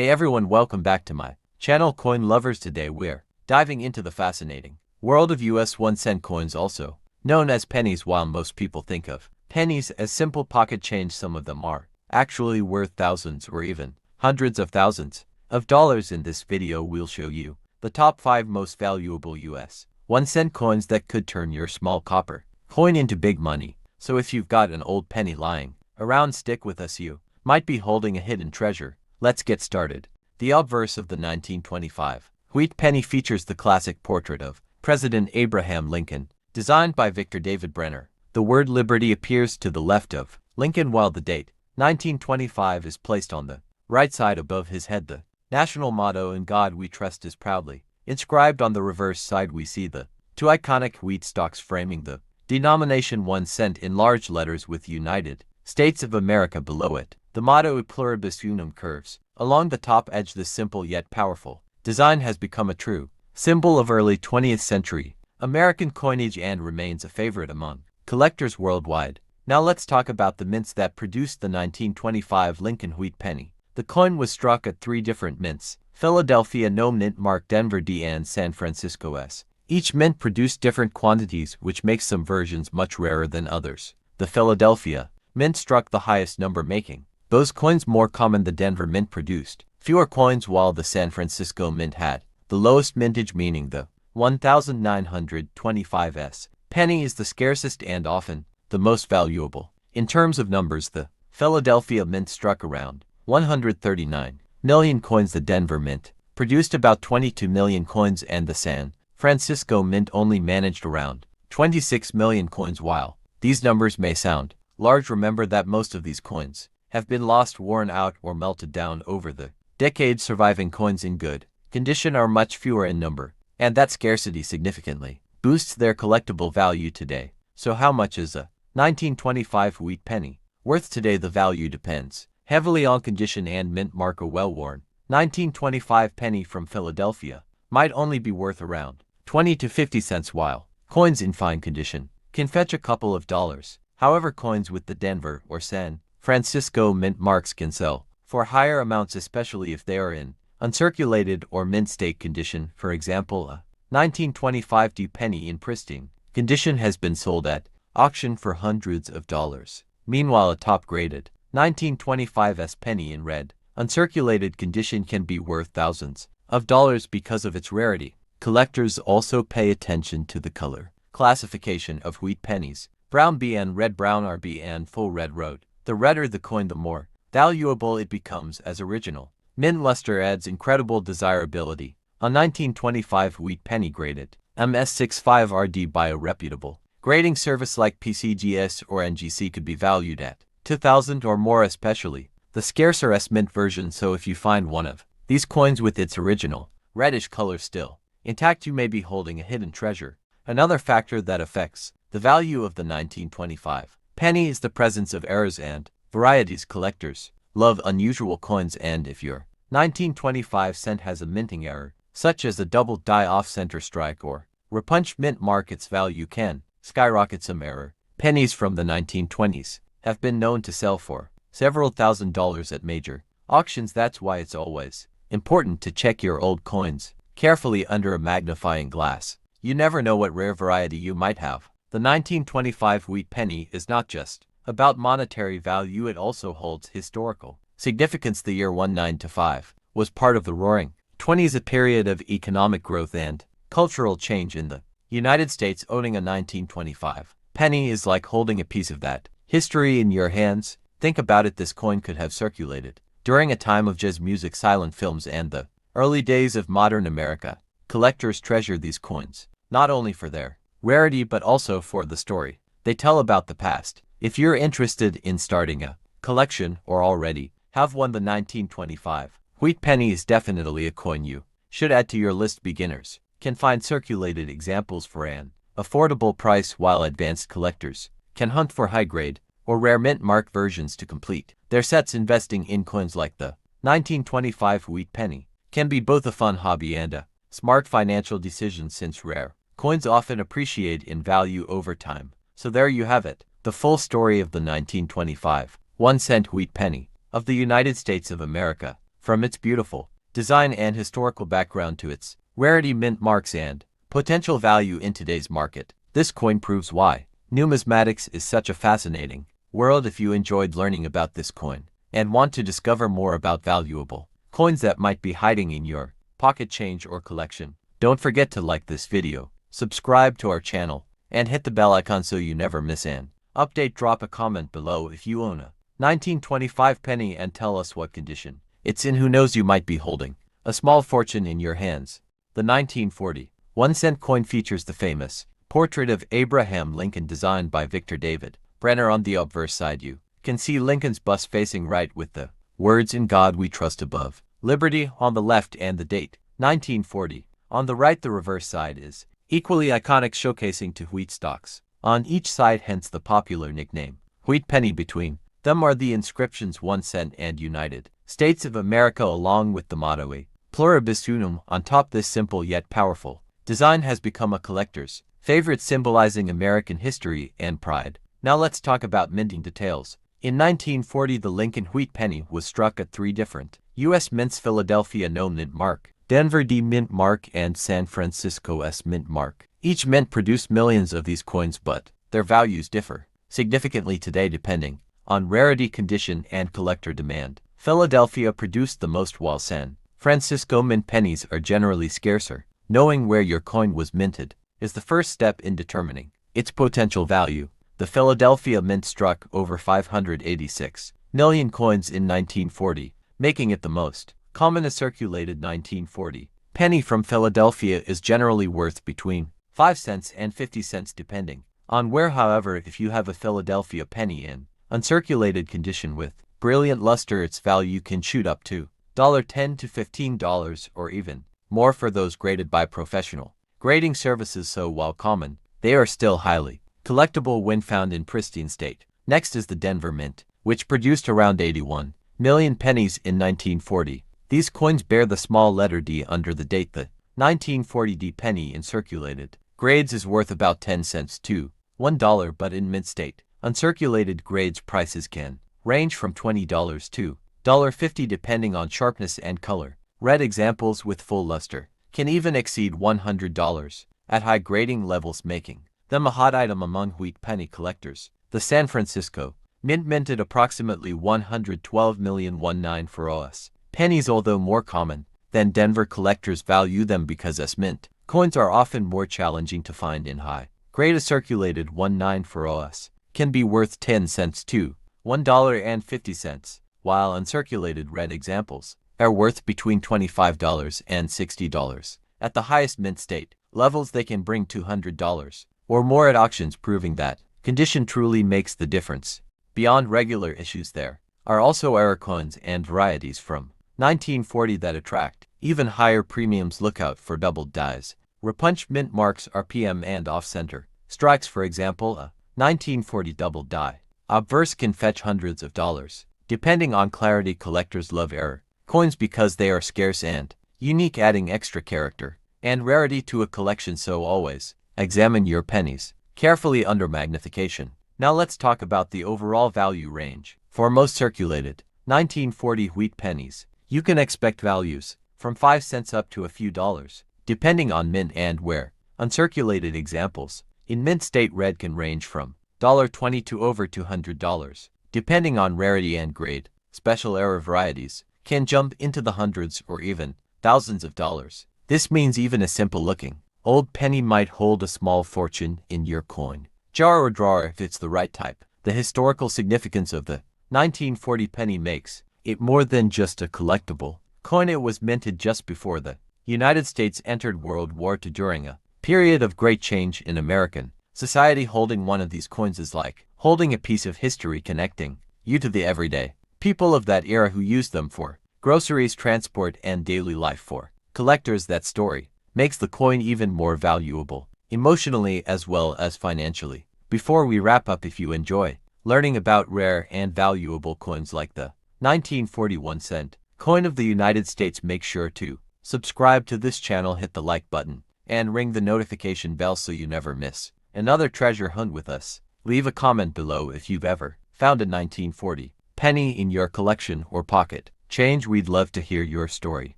Hey everyone, welcome back to my channel Coin Lovers. Today we're diving into the fascinating world of US 1-cent coins, also known as pennies. While most people think of pennies as simple pocket change, some of them are actually worth thousands or even hundreds of thousands of dollars. In this video we'll show you the top 5 most valuable US 1-cent coins that could turn your small copper coin into big money. So if you've got an old penny lying around, stick with us, you might be holding a hidden treasure. Let's get started. The obverse of the 1925 wheat penny features the classic portrait of President Abraham Lincoln, designed by Victor David Brenner. The word liberty appears to the left of Lincoln, while the date 1925 is placed on the right side above his head. The national motto, "In God We Trust," is proudly inscribed on the reverse side. We see the 2 iconic wheat stalks framing the denomination 1 cent in large letters with United States of America below it. The motto "E pluribus unum" curves along the top edge. This simple yet powerful design has become a true symbol of early 20th century American coinage and remains a favorite among collectors worldwide. Now let's talk about the mints that produced the 1925 Lincoln wheat penny. The coin was struck at 3 different mints: Philadelphia No mint mark, Denver D, and San Francisco S. Each mint produced different quantities, which makes some versions much rarer than others. The Philadelphia mint struck the highest number, making those coins more common. The Denver mint produced fewer coins, while the San Francisco mint had the lowest mintage, meaning the 1925s penny is the scarcest and often the most valuable. In terms of numbers, the Philadelphia mint struck around 139 million coins. The Denver mint produced about 22 million coins, and the San Francisco mint only managed around 26 million coins. While these numbers may sound large, remember that most of these coins have been lost, worn out, or melted down over the decades. Surviving coins in good condition are much fewer in number, and that scarcity significantly boosts their collectible value today. So how much is a 1925 wheat penny worth today? The value depends heavily on condition and mint mark. A well-worn 1925 penny from Philadelphia might only be worth around 20 to 50 cents, while coins in fine condition can fetch a couple of dollars. However, coins with the Denver or San Francisco mint marks can sell for higher amounts, especially if they are in uncirculated or mint state condition. For example, a 1925 D penny in pristine condition has been sold at auction for hundreds of dollars. Meanwhile, a top-graded 1925s penny in red, uncirculated condition can be worth thousands of dollars because of its rarity. Collectors also pay attention to the color classification of wheat pennies: brown B and red. Brown are B and full red road. The redder the coin, the more valuable it becomes as original. Mint luster adds incredible desirability. A 1925 wheat penny graded MS65RD by a reputable grading service like PCGS or NGC could be valued at $2,000 or more, especially the scarcer S mint version. So if you find one of these coins with its original reddish color still intact, you may be holding a hidden treasure. Another factor that affects the value of the 1925 penny is the presence of errors and varieties. Collectors love unusual coins, and if your 1925 cent has a minting error, such as a double die off-center strike or repunched mint mark, its value can skyrocket. Some error pennies from the 1920s have been known to sell for several $1,000s at major auctions. That's why it's always important to check your old coins carefully under a magnifying glass. You never know what rare variety you might have. The 1925 wheat penny is not just about monetary value, it also holds historical significance. The year 1925 was part of the Roaring '20s, a period of economic growth and cultural change in the United States. Owning a 1925 penny is like holding a piece of that history in your hands. Think about it, this coin could have circulated during a time of jazz music, silent films, and the early days of modern America. Collectors treasure these coins not only for their rarity but also for the story they tell about the past. If you're interested in starting a collection or already have one, the 1925 wheat penny is definitely a coin you should add to your list. Beginners can find circulated examples for an affordable price, while advanced collectors can hunt for high-grade or rare mint mark versions to complete their sets. Investing in coins like the 1925 wheat penny can be both a fun hobby and a smart financial decision, since rare coins often appreciate in value over time. So there you have it, the full story of the 1925 1-cent wheat penny of the United States of America. From its beautiful design and historical background to its rarity, mint marks, and potential value in today's market, this coin proves why numismatics is such a fascinating world. If you enjoyed learning about this coin and want to discover more about valuable coins that might be hiding in your pocket change or collection, don't forget to like this video, subscribe to our channel, and hit the bell icon so you never miss an update. Drop a comment below if you own a 1925 penny and tell us what condition it's in. Who knows, you might be holding a small fortune in your hands. The 1940 1-cent coin features the famous portrait of Abraham Lincoln designed by Victor David Brenner. On the obverse side you can see Lincoln's bust facing right with the words "In God We Trust" above Liberty on the left and the date 1940 on the right. The reverse side is equally iconic, showcasing two wheat stalks on each side, hence the popular nickname Wheat Penny. Between them are the inscriptions 1 cent and United States of America, along with the motto E Pluribus Unum on top. This simple yet powerful design has become a collector's favorite, symbolizing American history and pride. Now let's talk about minting details. In 1940, the Lincoln Wheat Penny was struck at 3 different U.S. mints: Philadelphia No Mint Mark, Denver D Mint Mark, and San Francisco S Mint Mark. Each mint produced millions of these coins, but their values differ significantly today depending on rarity, condition, and collector demand. Philadelphia produced the most, while San Francisco mint pennies are generally scarcer. Knowing where your coin was minted is the first step in determining its potential value. The Philadelphia Mint struck over 586 million coins in 1940, making it the most commonly circulated 1940 penny from Philadelphia is generally worth between 5 cents and 50 cents depending on where. However, if you have a Philadelphia penny in uncirculated condition with brilliant luster, its value can shoot up to $10 to $15 or even more for those graded by professional grading services. So while common, they are still highly collectible when found in pristine state. Next is the Denver Mint, which produced around 81 million pennies in 1940. These coins bear the small letter D under the date. The 1940 D penny in circulated grades is worth about 10 cents to $1, but in mint state, uncirculated grades prices can range from $20 to $1.50 depending on sharpness and color. Red examples with full luster can even exceed $100 at high grading levels, making them a hot item among wheat penny collectors. The San Francisco Mint minted approximately 112,019 for OS pennies. Although more common than Denver, collectors value them because S mint coins are often more challenging to find in high grade. A circulated 19 for OS can be worth 10 cents to $1.50, while uncirculated red examples are worth between $25 and $60. At the highest mint state levels, they can bring $200 or more at auctions, proving that condition truly makes the difference. Beyond regular issues, there are also error coins and varieties from 1940 that attract even higher premiums. Look out for doubled dies, repunched mint marks, RPM, and off-center strikes. For example, a 1940 doubled die obverse can fetch hundreds of dollars. Depending on clarity, collectors love error coins because they are scarce and unique, adding extra character and rarity to a collection. So always examine your pennies carefully under magnification. Now let's talk about the overall value range. For most circulated 1940 wheat pennies, you can expect values from 5 cents up to a few dollars, depending on mint and where. Uncirculated examples in mint state red can range from $20 to over $200, depending on rarity and grade. Special error varieties can jump into the hundreds or even thousands of dollars. This means even a simple-looking old penny might hold a small fortune in your coin jar or drawer if it's the right type. The historical significance of the 1940 penny makes it more than just a collectible coin. It was minted just before the United States entered World War II, during a period of great change in American society. Holding one of these coins is like holding a piece of history, connecting you to the everyday people of that era who used them for groceries, transport, and daily life. For collectors, that story makes the coin even more valuable, emotionally as well as financially. Before we wrap up, if you enjoy learning about rare and valuable coins like the 1941 cent coin of the United States, make sure to subscribe to this channel, hit the like button, and ring the notification bell so you never miss another treasure hunt with us. Leave a comment below if you've ever found a 1940 penny in your collection or pocket. Change, we'd love to hear your story.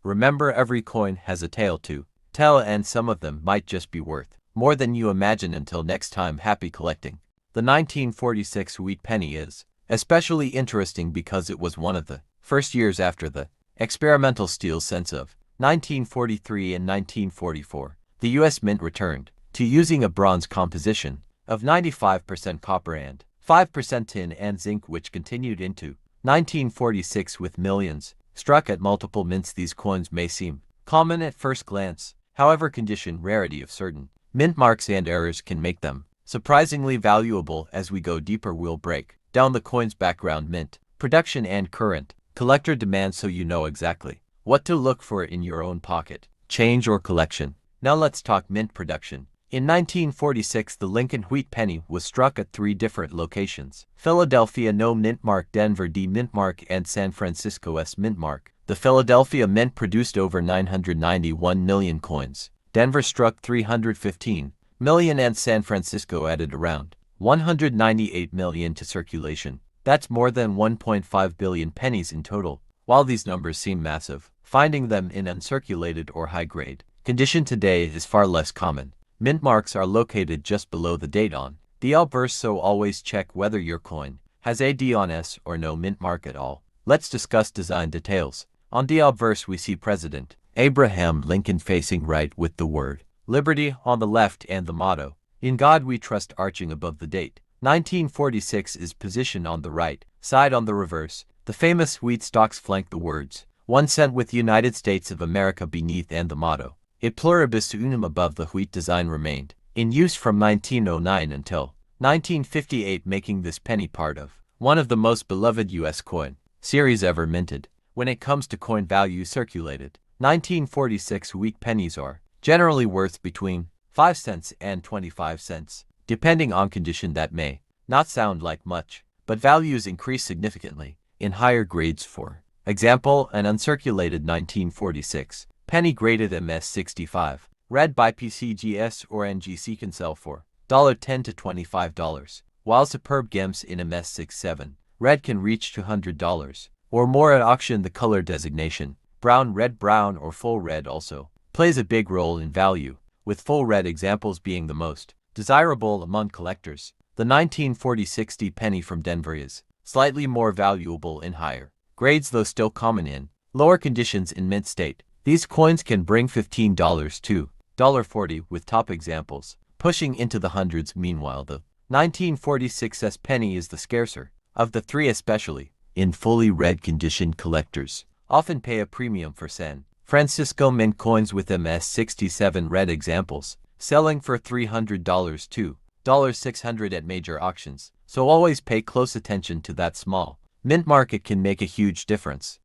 Remember, every coin has a tale to tell, and some of them might just be worth more than you imagine. Until next time, happy collecting. The 1946 wheat penny is especially interesting because it was one of the first years after the experimental steel cents of 1943 and 1944. The U.S. Mint returned to using a bronze composition of 95% copper and 5% tin and zinc, which continued into 1946 with millions struck at multiple mints. These coins may seem common at first glance, however, condition, rarity of certain mint marks and errors can make them surprisingly valuable. As we go deeper, we'll break down the coin's background, mint production, and current collector demand, so you know exactly what to look for in your own pocket, change, or collection. Now let's talk mint production. In 1946, the Lincoln wheat penny was struck at 3 different locations: Philadelphia, no mint mark; Denver, D mint mark; and San Francisco, S mint mark. The Philadelphia Mint produced over 991 million coins. Denver struck 315 million, and San Francisco added around 198 million to circulation. That's more than 1.5 billion pennies in total. While these numbers seem massive, finding them in uncirculated or high-grade condition today is far less common. Mint marks are located just below the date on the obverse, so always check whether your coin has a D on S or no mint mark at all. Let's discuss design details. On the obverse, we see President Abraham Lincoln facing right with the word Liberty on the left and the motto, "In God We Trust," arching above the date. 1946 is positioned on the right side. On the reverse, the famous wheat stalks flank the words 1 cent with United States of America beneath and the motto "Et pluribus unum" above. The wheat design remained in use from 1909 until 1958, making this penny part of one of the most beloved U.S. coin series ever minted. When it comes to coin value circulated, 1946 wheat pennies are generally worth between 5 cents and 25 cents. Depending on condition, that may not sound like much, but values increase significantly in higher grades. For example, an uncirculated 1946 penny graded MS65, read by PCGS or NGC, can sell for $10 to $25, while superb gems in MS67 red can reach $200 or more at auction. The color designation, brown, red, brown, or full red, also plays a big role in value, with full red examples being the most desirable among collectors. The 1946 penny from Denver is slightly more valuable in higher grades, though still common in lower conditions in mint state. These coins can bring $15 to $1.40, with top examples pushing into the hundreds. Meanwhile, the 1946 penny is the scarcer of the 3, especially in fully red condition. Collectors often pay a premium for San Francisco mint coins with MS67 red examples selling for $300 to $600 at major auctions, so always pay close attention to that small mint market. Can make a huge difference.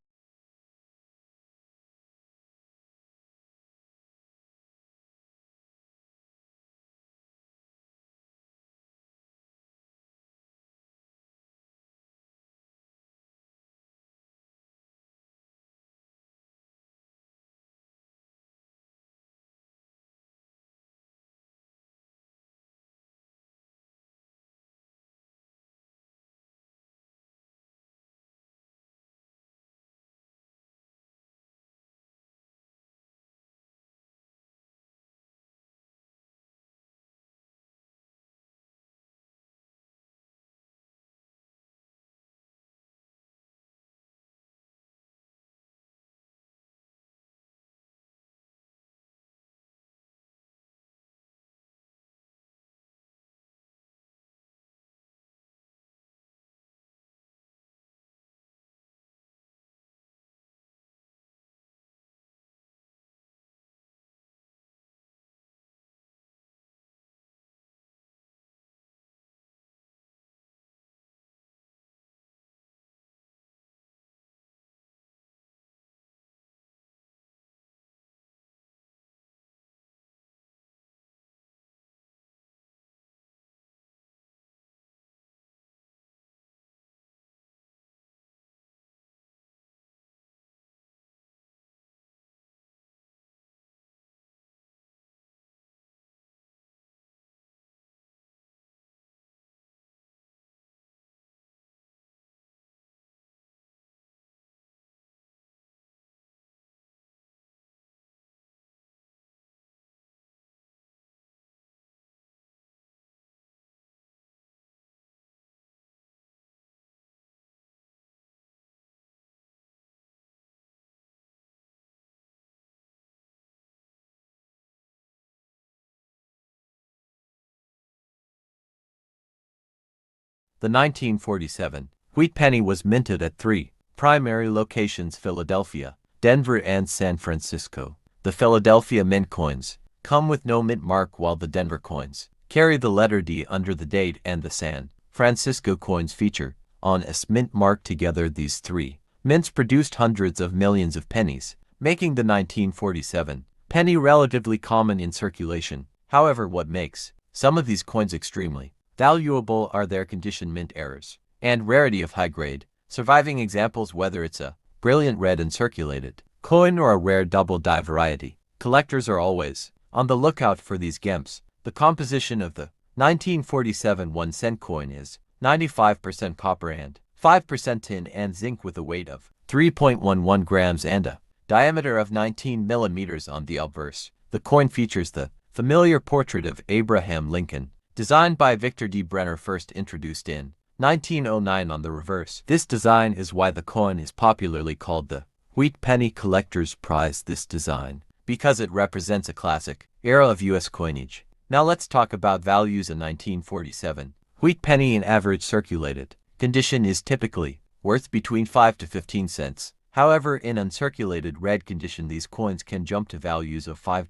The 1947 wheat penny was minted at three primary locations: Philadelphia, Denver, and San Francisco. The Philadelphia mint coins come with no mint mark, while the Denver coins carry the letter D under the date, and the San Francisco coins feature on a mint mark. Together, these three mints produced hundreds of millions of pennies, making the 1947 penny relatively common in circulation. However, what makes some of these coins extremely valuable are their condition, mint errors, and rarity of high grade surviving examples. Whether it's a brilliant red uncirculated coin or a rare double die variety, collectors are always on the lookout for these gems. The composition of the 1947 1-cent coin is 95% copper and 5% tin and zinc, with a weight of 3.11 grams and a diameter of 19 millimeters on the obverse. The coin features the familiar portrait of Abraham Lincoln, designed by Victor D. Brenner, first introduced in 1909 on the reverse. This design is why the coin is popularly called the wheat penny. Collectors prize this design because it represents a classic era of U.S. coinage. Now let's talk about values. In 1947 wheat penny in average circulated condition is typically worth between 5 to 15 cents. However, in uncirculated red condition, these coins can jump to values of $5,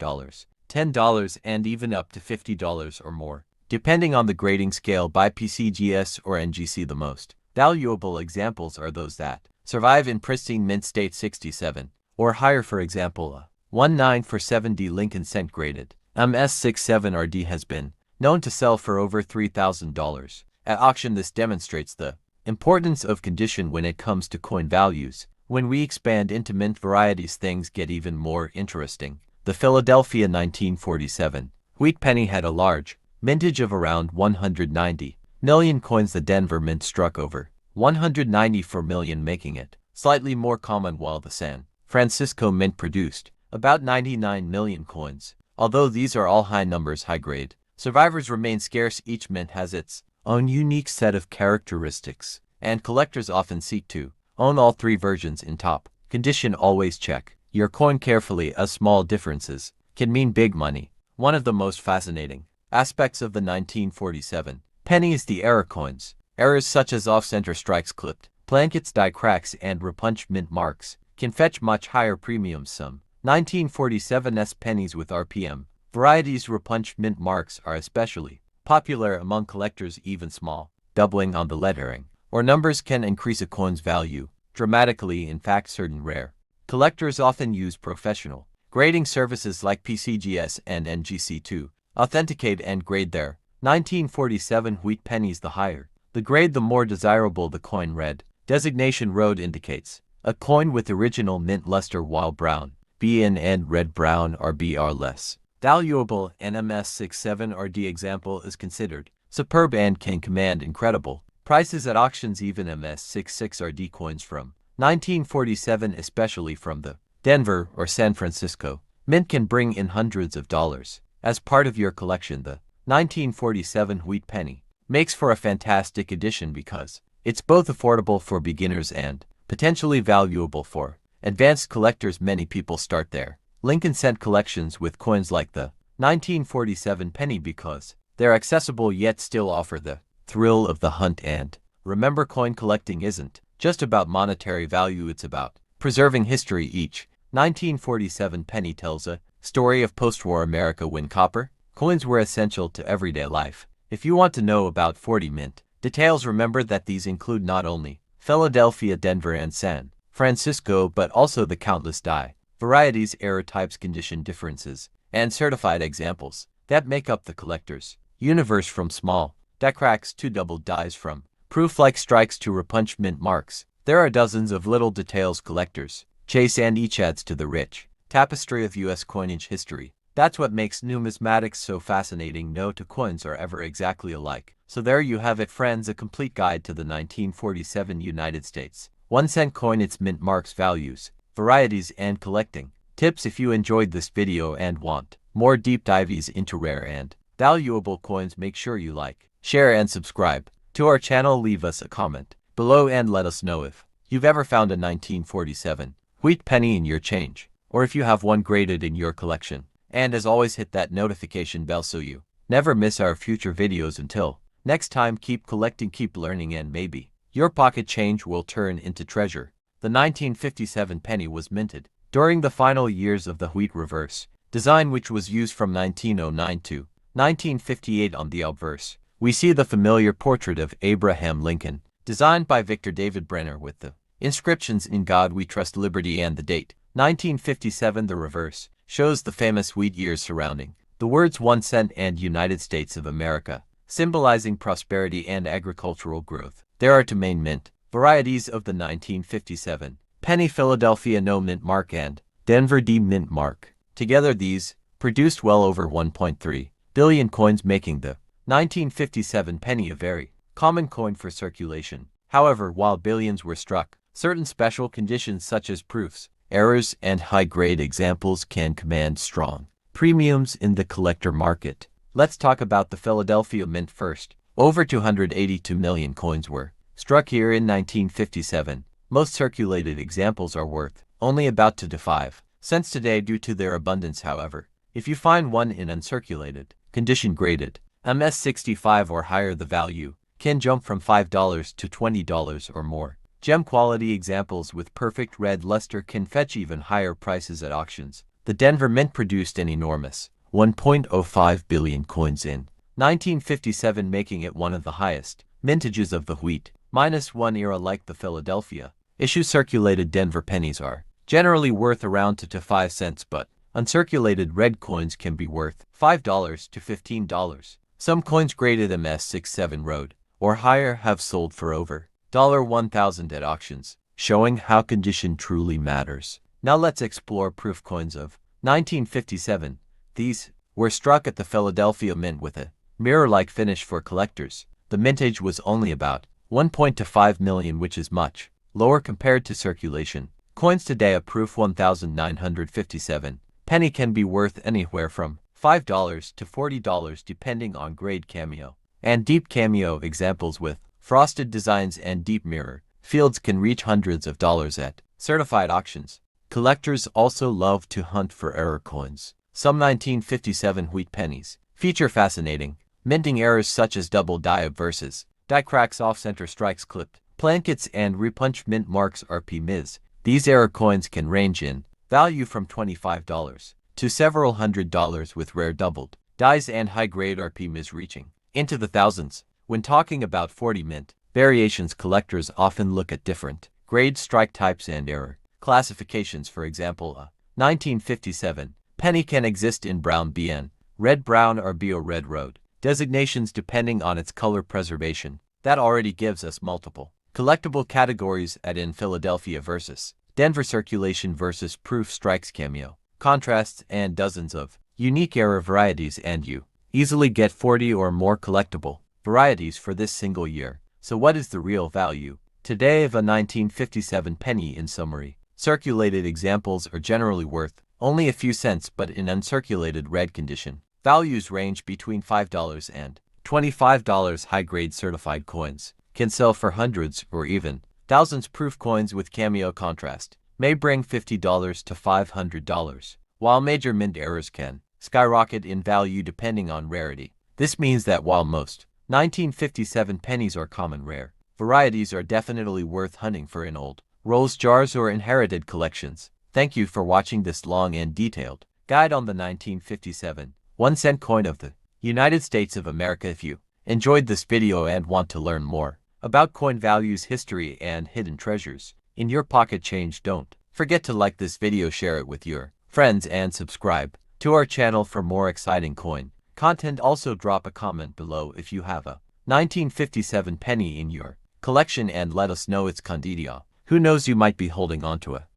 $10, and even up to $50 or more, depending on the grading scale by PCGS or NGC. The most valuable examples are those that survive in pristine mint state, 67 or higher. For example, a 1947 Lincoln cent graded MS67RD has been known to sell for over $3,000 at auction. This demonstrates the importance of condition when it comes to coin values. When we expand into mint varieties, things get even more interesting. The Philadelphia 1947 wheat penny had a large mintage of around 190 million coins. The Denver mint struck over 194 million, making it slightly more common, while the San Francisco mint produced about 99 million coins. Although these are all high numbers, high grade survivors remain scarce. Each mint has its own unique set of characteristics, and collectors often seek to own all three versions in top condition. Always check your coin carefully, as small differences can mean big money. One of the most fascinating aspects of the 1947 penny is the error coins. Errors such as off-center strikes, clipped blankets, die cracks, and repunched mint marks can fetch much higher premiums. Some 1947's pennies with RPM varieties repunched mint marks are especially popular among collectors. Even small doubling on the lettering or numbers can increase a coin's value dramatically. In fact, certain rare collectors often use professional grading services like PCGS and NGC to authenticate and grade their 1947 wheat pennies. The higher the grade, the more desirable the coin. Red designation road indicates a coin with original mint luster, while brown BN and red brown RB are less valuable. An MS67RD example is considered superb and can command incredible prices at auctions. Even MS66RD coins from 1947, especially from the Denver or San Francisco mint, can bring in hundreds of dollars as part of your collection. The 1947 wheat penny makes for a fantastic addition because it's both affordable for beginners and potentially valuable for advanced collectors. Many people start their Lincoln cent collections with coins like the 1947 penny because they're accessible yet still offer the thrill of the hunt. And remember, coin collecting isn't just about monetary value, it's about preserving history. Each 1947 penny tells a story of post-war America when copper coins were essential to everyday life. If you want to know about 40 mint details, remember that these include not only Philadelphia, Denver, and San Francisco, but also the countless die varieties, error types, condition differences, and certified examples that make up the collector's universe. From small die cracks to double dies, from proof-like strikes to repunched mint marks, there are dozens of little details collectors chase, and each adds to the rich tapestry of U.S. coinage history. That's what makes numismatics so fascinating. No two coins are ever exactly alike. So there you have it, friends, a complete guide to the 1947 United States 1-cent coin, its mint marks, values, varieties, and collecting tips. If you enjoyed this video and want more deep dives into rare and valuable coins, make sure you like, share, and subscribe to our channel. Leave us a comment below and let us know if you've ever found a 1947 wheat penny in your change, or if you have one graded in your collection. And as always, hit that notification bell so you never miss our future videos. Until Next time, keep collecting, keep learning, and maybe your pocket change will turn into treasure. The 1957 penny was minted during the final years of the wheat reverse design, which was used from 1909 to 1958. On the obverse, we see the familiar portrait of Abraham Lincoln, designed by Victor David Brenner, with the inscriptions "In God We Trust, Liberty," and the date 1957. The reverse shows the famous wheat years surrounding the words 1 cent and United States of America, symbolizing prosperity and agricultural growth. There are two main mint varieties of the 1957 penny: Philadelphia No Mint Mark and Denver D Mint Mark. Together, these produced well over 1.3 billion coins, making the 1957 penny a very common coin for circulation. However, while billions were struck, certain special conditions such as proofs, errors, and high-grade examples can command strong premiums in the collector market. Let's talk about the Philadelphia Mint first. Over 282 million coins were struck here in 1957. Most circulated examples are worth only about 2 to 5 cents today due to their abundance. However, if you find one in uncirculated condition graded MS65 or higher, the value can jump from $5 to $20 or more. Gem quality examples with perfect red luster can fetch even higher prices at auctions. The Denver Mint produced an enormous 1.05 billion coins in 1957, making it one of the highest mintages of the wheat -1 era. Like the Philadelphia issue, circulated Denver pennies are generally worth around 2 to 5 cents, but uncirculated red coins can be worth $5 to $15. Some coins graded MS67 road or higher have sold for over $1,000 at auctions, showing how condition truly matters. Now let's explore proof coins of 1957. These were struck at the Philadelphia Mint with a mirror-like finish for collectors. The mintage was only about 1.25 million, which is much lower compared to circulation coins today. A proof 1957 penny can be worth anywhere from $5 to $40 depending on grade. Cameo and deep cameo examples with frosted designs and deep mirror fields can reach hundreds of dollars at certified auctions. Collectors also love to hunt for error coins. Some 1957 wheat pennies feature fascinating minting errors such as double die obverses, die cracks, off-center strikes, clipped plankets, and repunched mint marks. RP Ms. These error coins can range in value from $25 to several $100s, with rare doubled dies and high-grade RP Ms reaching into the thousands. When talking about 40 mint variations, collectors often look at different grade, strike types, and error classifications. For example, a 1957 penny can exist in brown BN, red brown, or BO red road designations depending on its color preservation. That already gives us multiple collectible categories at in Philadelphia versus Denver, circulation versus proof, strikes, cameo, contrasts, and dozens of unique error varieties, and you easily get 40 or more collectible varieties for this single year. So what is the real value today of a 1957 penny? In summary, circulated examples are generally worth only a few cents, but in uncirculated red condition, values range between $5 and $25. High-grade certified coins can sell for hundreds or even thousands. Proof coins with cameo contrast may bring $50 to $500, while major mint errors can skyrocket in value depending on rarity. This means that while most 1957 pennies are common, rare varieties are definitely worth hunting for in old rolls, jars, or inherited collections. Thank you for watching this long and detailed guide on the 1957 1-cent coin of the United States of America. If you enjoyed this video and want to learn more about coin values, history, and hidden treasures in your pocket change, don't forget to like this video, share it with your friends, and subscribe to our channel for more exciting coin content. Also drop a comment below if you have a 1957 penny in your collection and let us know its candidate. Who knows, you might be holding on to a